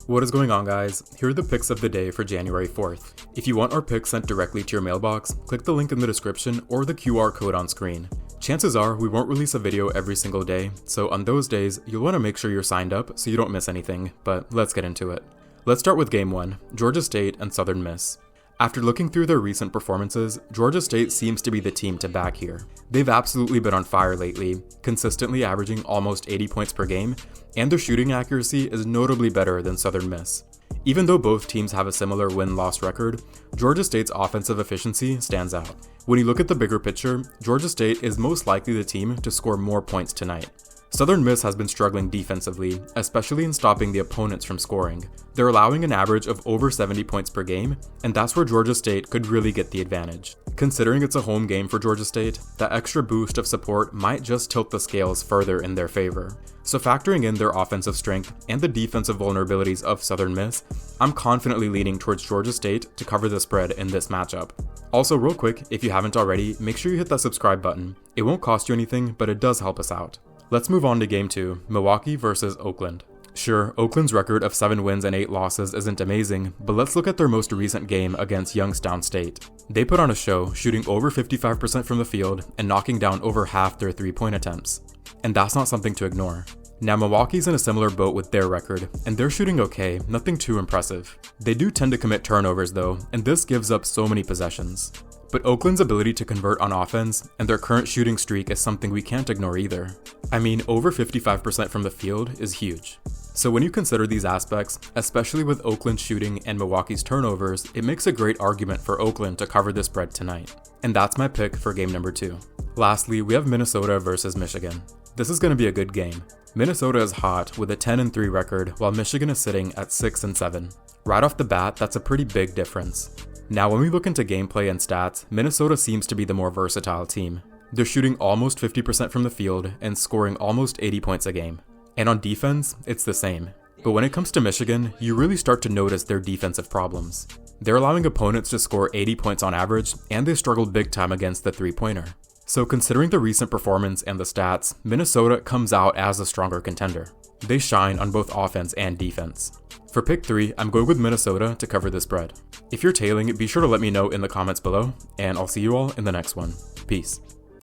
What is going on, guys? Here are the picks of the day for January 4th. If you want our picks sent directly to your mailbox, click the link in the description or the QR code on screen. Chances are we won't release a video every single day, so on those days, you'll want to make sure you're signed up so you don't miss anything, but let's get into it. Let's start with Game 1, Georgia State and Southern Miss. After looking through their recent performances, Georgia State seems to be the team to back here. They've absolutely been on fire lately, consistently averaging almost 80 points per game, and their shooting accuracy is notably better than Southern Miss. Even though both teams have a similar win-loss record, Georgia State's offensive efficiency stands out. When you look at the bigger picture, Georgia State is most likely the team to score more points tonight. Southern Miss has been struggling defensively, especially in stopping the opponents from scoring. They're allowing an average of over 70 points per game, and that's where Georgia State could really get the advantage. Considering it's a home game for Georgia State, that extra boost of support might just tilt the scales further in their favor. So factoring in their offensive strength and the defensive vulnerabilities of Southern Miss, I'm confidently leaning towards Georgia State to cover the spread in this matchup. Also, real quick, if you haven't already, make sure you hit that subscribe button. It won't cost you anything, but it does help us out. Let's move on to Game 2, Milwaukee versus Oakland. Sure, Oakland's record of 7 wins and 8 losses isn't amazing, but let's look at their most recent game against Youngstown State. They put on a show, shooting over 55% from the field and knocking down over half their 3-point attempts. And that's not something to ignore. Now, Milwaukee's in a similar boat with their record, and they're shooting okay, nothing too impressive. They do tend to commit turnovers though, and this gives up so many possessions. But Oakland's ability to convert on offense and their current shooting streak is something we can't ignore either. I mean, over 55% from the field is huge. So when you consider these aspects, especially with Oakland's shooting and Milwaukee's turnovers, it makes a great argument for Oakland to cover this spread tonight. And that's my pick for game number 2. Lastly, we have Minnesota versus Michigan. This is going to be a good game. Minnesota is hot with a 10-3 record, while Michigan is sitting at 6-7. Right off the bat, that's a pretty big difference. Now, when we look into gameplay and stats, Minnesota seems to be the more versatile team. They're shooting almost 50% from the field and scoring almost 80 points a game. And on defense, it's the same. But when it comes to Michigan, you really start to notice their defensive problems. They're allowing opponents to score 80 points on average, and they struggled big time against the three-pointer. So considering the recent performance and the stats, Minnesota comes out as a stronger contender. They shine on both offense and defense. For pick 3, I'm going with Minnesota to cover the spread. If you're tailing, be sure to let me know in the comments below, and I'll see you all in the next one. Peace.